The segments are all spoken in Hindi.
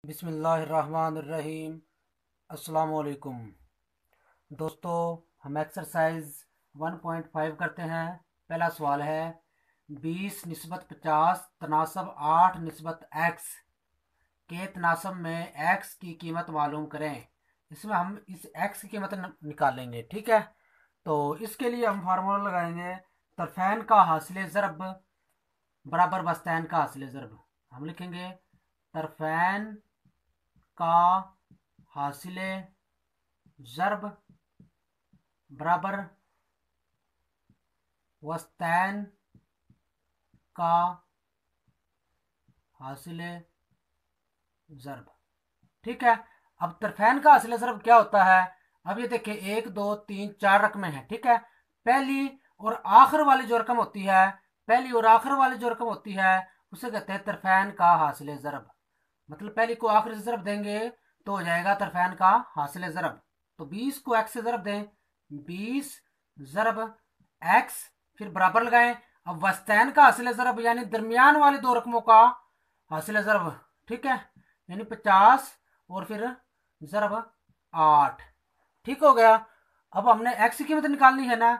बिस्मिल्लाहिर्रहमानिर्रहीम। अस्सलाम वालेकुम दोस्तों, हम एक्सरसाइज 1.5 करते हैं। पहला सवाल है 20 निस्बत 50 तनासब 8 निस्बत x के तनासब में x की कीमत मालूम करें। इसमें हम इस x की कीमत निकालेंगे। ठीक है, तो इसके लिए हम फार्मूला लगाएंगे तरफैन का हासिल ज़रब बराबर बस्तैन का हासिल ज़रब। हम लिखेंगे तरफैन का हासिल ज़रब बराबर वस्तैन का हासिल ज़रब। ठीक है, अब तरफैन का हासिल ज़रब क्या होता है? अब ये देखिए 1 2 3 4 रकमें हैं। ठीक है, पहली और आखिर वाली जो रकम होती है, पहली और आखिर वाली जो रकम होती है उसे कहते हैं तरफैन का हासिल ज़रब। मतलब पहली को आखिर से ज़रब देंगे तो हो जाएगा तरफैन का हासिल ज़रब। तो 20 को x से ज़रब दें, 20 ज़रब x, फिर बराबर लगाएं। अब वस्तैन का हासिल ज़रब यानी दरमियान वाली दो रकमों का हासिल ज़रब। ठीक है, यानी 50 और फिर ज़रब 8। ठीक हो गया। अब हमने x की कीमत निकालनी है ना,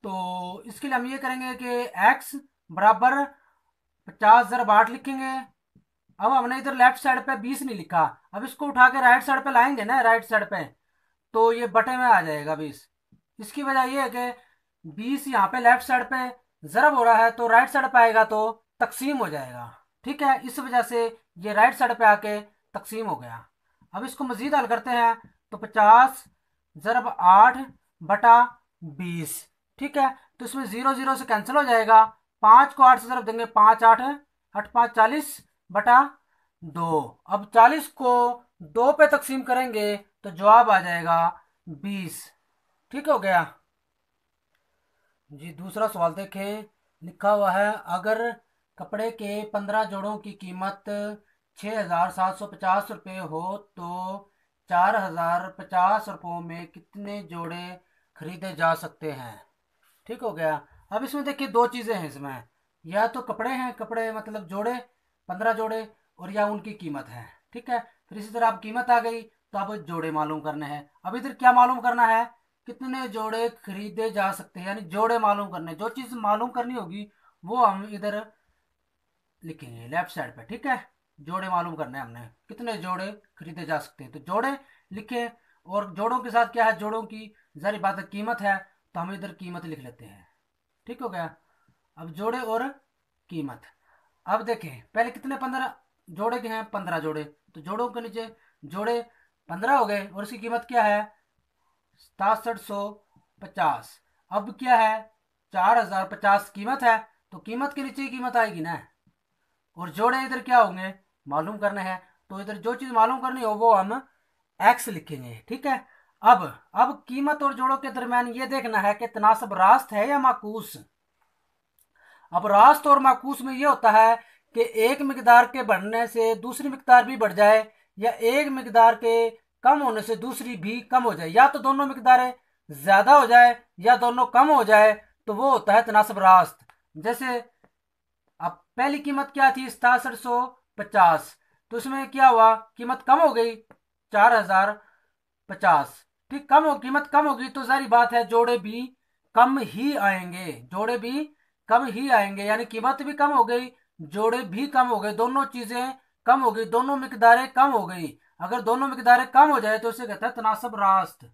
तो इसके लिए हम ये करेंगे कि x बराबर 50 ज़रब 8 लिखेंगे। अब हमने इधर लेफ्ट साइड पे 20 नहीं लिखा, अब इसको उठा के राइट साइड पे लाएंगे ना, राइट साइड पे तो ये बटे में आ जाएगा 20। इसकी वजह ये है कि 20 यहाँ पे लेफ्ट साइड पे ज़रब हो रहा है तो राइट साइड पे आएगा तो तकसीम हो जाएगा। ठीक है, इस वजह से ये राइट साइड पे आके तकसीम हो गया। अब इसको मजीद हल करते हैं तो 50 ज़रब 8 बटा 20। ठीक है, तो इसमें 0 0 से कैंसिल हो जाएगा। 5 को 8 से ज़रब देंगे, 5 8 8 5 40 बटा 2। अब 40 को 2 पे तकसीम करेंगे तो जवाब आ जाएगा 20। ठीक हो गया जी। दूसरा सवाल देखें, लिखा हुआ है अगर कपड़े के 15 जोड़ों की कीमत 6,750 रुपये हो तो 4,050 रुपयों में कितने जोड़े खरीदे जा सकते हैं। ठीक हो गया। अब इसमें देखिए दो चीज़ें हैं इसमें, या तो कपड़े हैं, कपड़े मतलब जोड़े 15 जोड़े, और या उनकी कीमत है। ठीक है, फिर इसी तरह अब कीमत आ गई तो अब जोड़े मालूम करने हैं। अब इधर क्या मालूम करना है? कितने जोड़े खरीदे जा सकते हैं, यानी जोड़े मालूम करने। जो चीज़ मालूम करनी होगी वो हम इधर लिखेंगे लेफ्ट साइड पे। ठीक है, जोड़े मालूम करने हैं हमने, कितने जोड़े खरीदे जा सकते हैं तो जोड़े लिखे। और जोड़ों के साथ क्या है, जोड़ों की जारी बात है कीमत है, तो हम इधर कीमत लिख लेते हैं। ठीक हो गया। अब जोड़े और कीमत। अब देखें पहले कितने 15 जोड़े के हैं, 15 जोड़े, तो जोड़ों के नीचे जोड़े 15 हो गए और इसकी कीमत क्या है 6750। अब क्या है 4050 कीमत है, तो कीमत के नीचे ही कीमत आएगी ना, और जोड़े इधर क्या होंगे मालूम करने हैं, तो इधर जो चीज मालूम करनी हो वो हम एक्स लिखेंगे। ठीक है, अब कीमत और जोड़ों के दरमियान ये देखना है कि तनासब रास्त है या माकूस। अब रास्त और माकूस में ये होता है कि एक मिकदार के बढ़ने से दूसरी मिकदार भी बढ़ जाए, या एक मिकदार के कम होने से दूसरी भी कम हो जाए, या तो दोनों मिकदारें ज्यादा हो जाए या दोनों कम हो जाए, तो वो होता है तनासब रास्त। जैसे अब पहली कीमत क्या थी 6750, तो उसमें क्या हुआ कीमत कम हो गई 4050। ठीक, कीमत कम होगी तो सारी बात है जोड़े भी कम ही आएंगे, जोड़े भी कम ही आएंगे, यानी कीमत भी कम हो गई, जोड़े भी कम हो गए, दोनों चीजें कम हो गई, दोनों मिकदारें कम हो गई। अगर दोनों मिकदारें कम हो जाए तो उसे कहता है तनासब रास्त।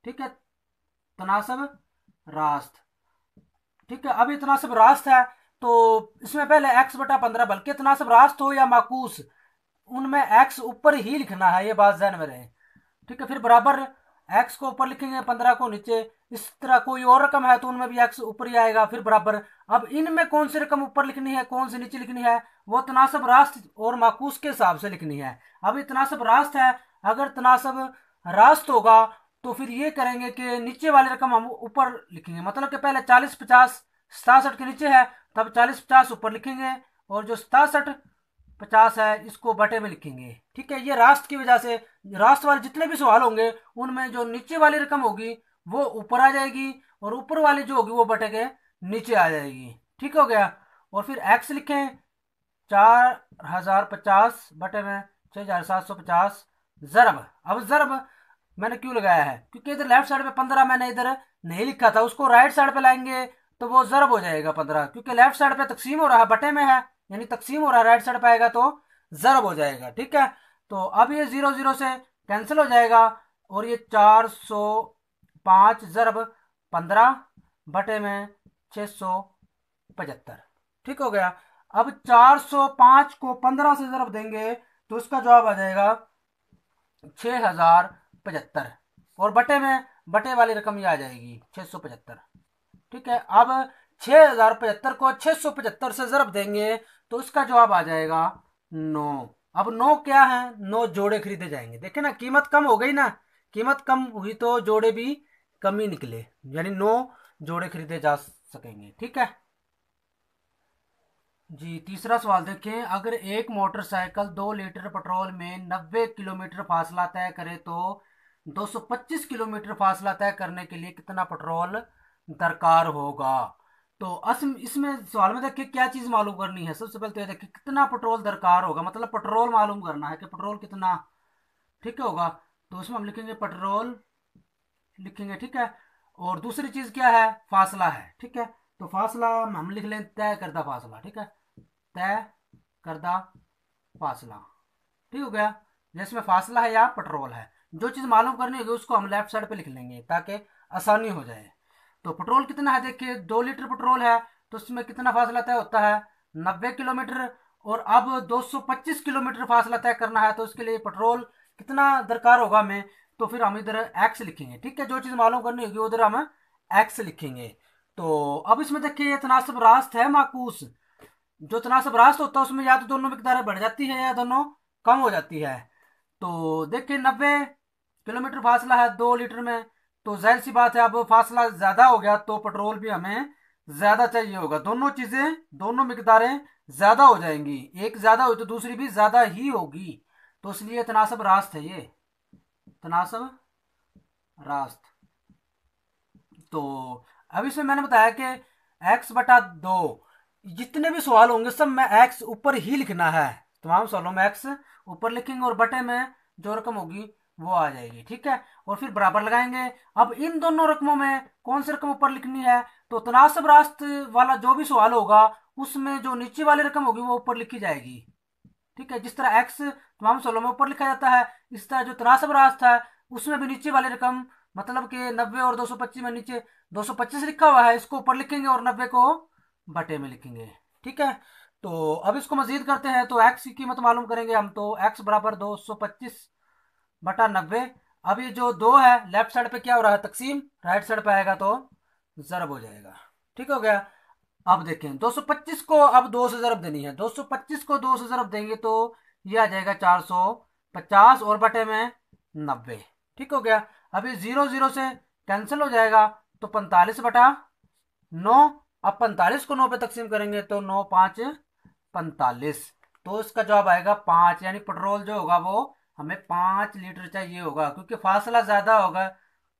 ठीक है, तनासब रास्त। ठीक है, अब इतना सब रास्त है तो इसमें पहले x बटा 15, बल्कि इतना सब रास्त हो या माकूस उनमें x ऊपर ही लिखना है, ये बात ध्यान में रहे। ठीक है, फिर बराबर x को ऊपर लिखेंगे 15 को नीचे। इस तरह कोई और रकम है तो उनमें भी x ऊपर ही आएगा, फिर बराबर। अब इनमें कौन सी रकम ऊपर लिखनी है कौन सी नीचे लिखनी है वो तनासब रास्त और माकूस के हिसाब से लिखनी है। अब ये तनासब रास्त है, अगर तनासब रास्त होगा तो फिर ये करेंगे कि नीचे वाली रकम हम ऊपर लिखेंगे, मतलब कि पहले 40 50 67 के नीचे है तब 40 50 ऊपर लिखेंगे, और जो 67 50 है इसको बटे में लिखेंगे। ठीक है, ये रास्त की वजह से रास्त वाले जितने भी सवाल होंगे उनमें जो नीचे वाली रकम होगी वो ऊपर आ जाएगी और ऊपर वाली जो होगी वो बटे के नीचे आ जाएगी। ठीक हो गया। और फिर एक्स लिखें 4050 बटे में 6,750 ज़रब। अब ज़रब मैंने क्यों लगाया है, क्योंकि इधर लेफ्ट साइड पे 15 मैंने इधर नहीं लिखा था, उसको राइट साइड पे लाएंगे तो वो ज़रब हो जाएगा 15, क्योंकि लेफ्ट साइड पे तकसीम हो रहा है, बटे में है, यानी तकसीम हो रहा है, राइट साइड पे आएगा तो ज़रब हो जाएगा। ठीक है, तो अब ये 0 0 से कैंसिल हो जाएगा और ये 405 ज़रब 15 बटे में 675। ठीक हो गया। अब 405 को 15 से ज़रब देंगे तो उसका जवाब आ जाएगा 6,075 और बटे में बटे वाली रकम ये आ जाएगी 675। ठीक है, अब 6,075 को 675 से ज़रब देंगे तो उसका जवाब आ जाएगा 9। अब 9 क्या है, 9 जोड़े खरीदे जाएंगे। देखे ना, कीमत कम हो गई ना, कीमत कम हुई तो जोड़े भी कम ही निकले, यानी 9 जोड़े खरीदे जा सकेंगे। ठीक है जी, तीसरा सवाल देखें, अगर एक मोटरसाइकिल 2 लीटर पेट्रोल में 90 किलोमीटर फासला तय करे तो 225 किलोमीटर फासला तय करने के लिए कितना पेट्रोल दरकार होगा। तो इसमें सवाल में देखिए क्या चीज़ मालूम करनी है। सबसे पहले तो ये देखिए कितना पेट्रोल दरकार होगा, मतलब पेट्रोल मालूम करना है कि पेट्रोल कितना ठीक होगा। तो उसमें हम लिखेंगे पेट्रोल लिखेंगे। ठीक है, और दूसरी चीज़ क्या है, फासला है। ठीक है, तो फासला हम लिख लें तय करदा फासला। ठीक है, तय करदा फासला। ठीक हो गया, जिसमें फासला है या पेट्रोल है। जो चीज़ मालूम करनी होगी उसको हम लेफ्ट साइड पे लिख लेंगे ताकि आसानी हो जाए। तो पेट्रोल कितना है, देखिए 2 लीटर पेट्रोल है तो उसमें कितना फासला तय होता है, 90 किलोमीटर। और अब 225 किलोमीटर फासला तय करना है तो उसके लिए पेट्रोल कितना दरकार होगा हमें, तो फिर हम इधर एक्स लिखेंगे। ठीक है, जो चीज़ मालूम करनी होगी उधर हम एक्स लिखेंगे। तो अब इसमें देखिए तनासब रास्त है माकूस। जो तनासब रास्त होता है उसमें या तो दोनों मिकदारें बढ़ जाती है या दोनों कम हो जाती है। तो देखिए 90 किलोमीटर फासला है 2 लीटर में, तो जाहिर सी बात है अब फासला ज़्यादा हो गया तो पेट्रोल भी हमें ज़्यादा चाहिए होगा। दोनों चीज़ें दोनों मिकदारें ज़्यादा हो जाएंगी, एक ज़्यादा हुई तो दूसरी भी ज़्यादा ही होगी। तो इसलिए तनासब रास्त है ये, तनासब रास्त। तो अब इसमें मैंने बताया कि x/2 जितने भी सवाल होंगे सब में x ऊपर ही लिखना है। तमाम सवालों में x ऊपर लिखेंगे और बटे में जो रकम होगी वो आ जाएगी। ठीक है, और फिर बराबर लगाएंगे। अब इन दोनों रकमों में कौन सी रकम ऊपर लिखनी है, तो तनासब रास्त वाला जो भी सवाल होगा उसमें जो नीचे वाली रकम होगी वो ऊपर लिखी जाएगी। ठीक है, जिस तरह एक्स तमाम सवालों में ऊपर लिखा जाता है, इस तरह जो तनासब रास्त है उसमें भी नीचे वाली रकम, मतलब कि 90 और 225 में नीचे 225 लिखा हुआ है, इसको ऊपर लिखेंगे और 90 को बटे में लिखेंगे। ठीक है, तो अब इसको मजीद करते हैं तो एक्स की कीमत मालूम करेंगे हम। तो एक्स बराबर 225/90। अब ये जो 2 है लेफ्ट साइड पे क्या हो रहा है, तकसीम, राइट साइड पे आएगा तो ज़रब हो जाएगा। ठीक हो गया। अब देखें 225 को अब 2 से ज़रब देनी है, 225 को 2 से ज़रब देंगे तो ये आ जाएगा 450 और बटे में 90। ठीक हो गया। अब ये 0 0 से कैंसिल हो जाएगा तो 45/9। अब 45 को 9 पे तकसीम करेंगे तो 9 5 45, तो इसका जवाब आएगा 5। यानी पेट्रोल जो होगा वो हमें 5 लीटर चाहिए होगा, क्योंकि फासला ज़्यादा होगा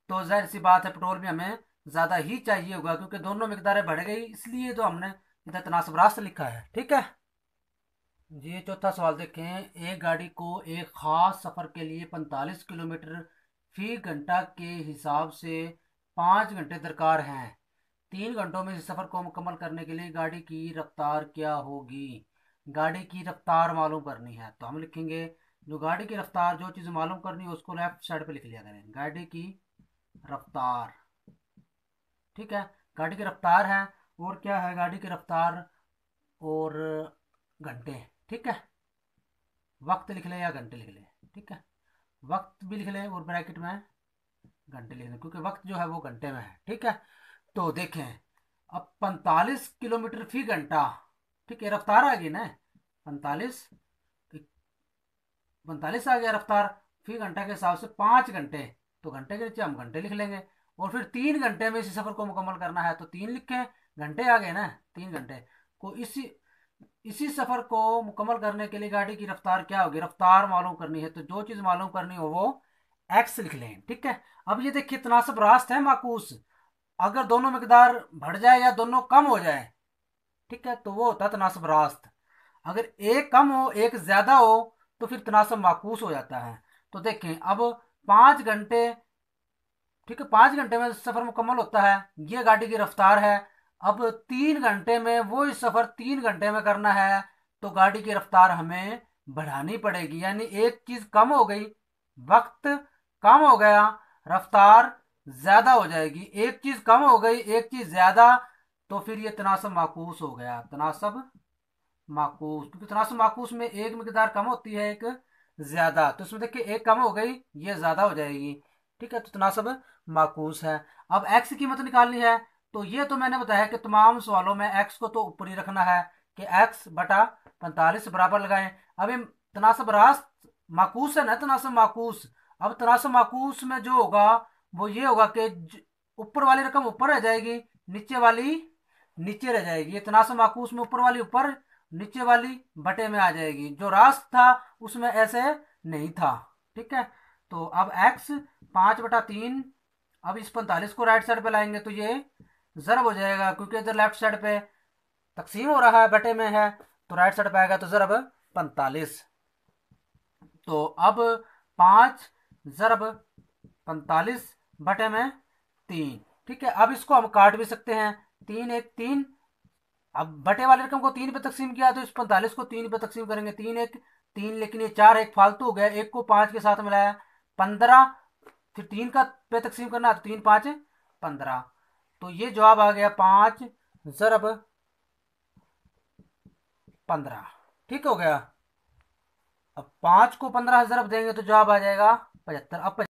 तो जाहिर सी बात है पेट्रोल भी हमें ज़्यादा ही चाहिए होगा, क्योंकि दोनों मिकदारें बढ़ गई, इसलिए तो हमने इधर तनासब रास्त लिखा है। ठीक है जी, चौथा सवाल देखें, एक गाड़ी को एक ख़ास सफ़र के लिए 45 किलोमीटर फी घंटा के हिसाब से 5 घंटे दरकार हैं। 3 घंटों में इस सफ़र को मुकम्मल करने के लिए गाड़ी की रफ्तार क्या होगी। गाड़ी की रफ्तार मालूम करनी है तो हम लिखेंगे जो गाड़ी की रफ्तार, जो चीज़ मालूम करनी है उसको लेफ्ट साइड पे लिख लिया करें, गाड़ी की रफ्तार। ठीक है, गाड़ी की रफ्तार है, और क्या है गाड़ी की रफ्तार, और घंटे। ठीक है, वक्त लिख लें या घंटे लिख लें। ठीक है, वक्त भी लिख लें और ब्रैकेट में घंटे लिख लें, क्योंकि वक्त जो है वो घंटे में है। ठीक है, तो देखें अब 45 किलोमीटर फी घंटा, ठीक है, रफ्तार आ गई ना, 45 45 आ गया रफ्तार, फी घंटा के हिसाब से 5 घंटे, तो घंटे के नीचे हम घंटे लिख लेंगे। और फिर 3 घंटे में इसी सफ़र को मुकम्मल करना है तो 3 लिखें, घंटे आ गए ना, 3 घंटे को इसी इसी सफ़र को मुकम्मल करने के लिए गाड़ी की रफ्तार क्या होगी, रफ्तार मालूम करनी है तो जो चीज़ मालूम करनी हो वो एक्स लिख लें। ठीक है, अब ये देखिए तनासब रास्त है माकूस, अगर दोनों मकदार बढ़ जाए या दोनों कम हो जाए, ठीक है, तो वो होता है तनासब रास्त। अगर एक कम हो एक ज़्यादा हो तो फिर तनासब माकूस हो जाता है। तो देखें अब 5 घंटे, ठीक है, 5 घंटे में सफर मुकम्मल होता है, ये गाड़ी की रफ्तार है। अब 3 घंटे में वो इस सफर 3 घंटे में करना है, तो गाड़ी की रफ्तार हमें बढ़ानी पड़ेगी, यानी एक चीज कम हो गई, वक्त कम हो गया, रफ्तार ज्यादा हो जाएगी। एक चीज कम हो गई, एक चीज ज्यादा, तो फिर ये तनासब माकूस हो गया, तनासब माकूस। क्योंकि तनासब माकूस में एक मिकदार कम होती है, एक ज्यादा, तो इसमें देखिए एक कम हो गई, ये ज्यादा हो जाएगी। ठीक है, तो तनासब माकूस है। अब एक्स की कीमत निकालनी है, तो ये तो मैंने बताया कि तमाम सवालों में एक्स को तो ऊपर ही रखना है, कि एक्स बटा 45 बराबर लगाएं। अब ये तनासब रास्त माकूस है ना, तनासब माकूस। अब तनासब माकूस में जो होगा वो ये होगा कि ऊपर वाली रकम ऊपर रह जाएगी, नीचे वाली नीचे रह जाएगी। ये तनासब माकूस में ऊपर वाली ऊपर, नीचे वाली बटे में आ जाएगी। जो रास्त था उसमें ऐसे नहीं था। ठीक है, तो अब एक्स 5/3। अब इस 45 को राइट साइड पे लाएंगे तो ये जरब हो जाएगा, क्योंकि इधर लेफ्ट साइड पे तकसीम हो रहा है, बटे में है, तो राइट साइड पे आएगा तो जरब 45। तो अब 5 × 45 बटे में 3। ठीक है, अब इसको हम काट भी सकते हैं, 3 × 1 = 3। अब बटे वाली रकम को 3 पे तकसीम किया, तो इस 45 को 3 पे तकसीम करेंगे, 3 × 1 = 3, लेकिन ये 4 एक फालतू हो गया, एक को 5 के साथ मिलाया 15, फिर 3 का पे तकसीम करना, तो 3×5 = 15। तो ये जवाब आ गया 5 × 15। ठीक हो गया। अब 5 को 15 से जरब देंगे तो जवाब आ जाएगा 75। अब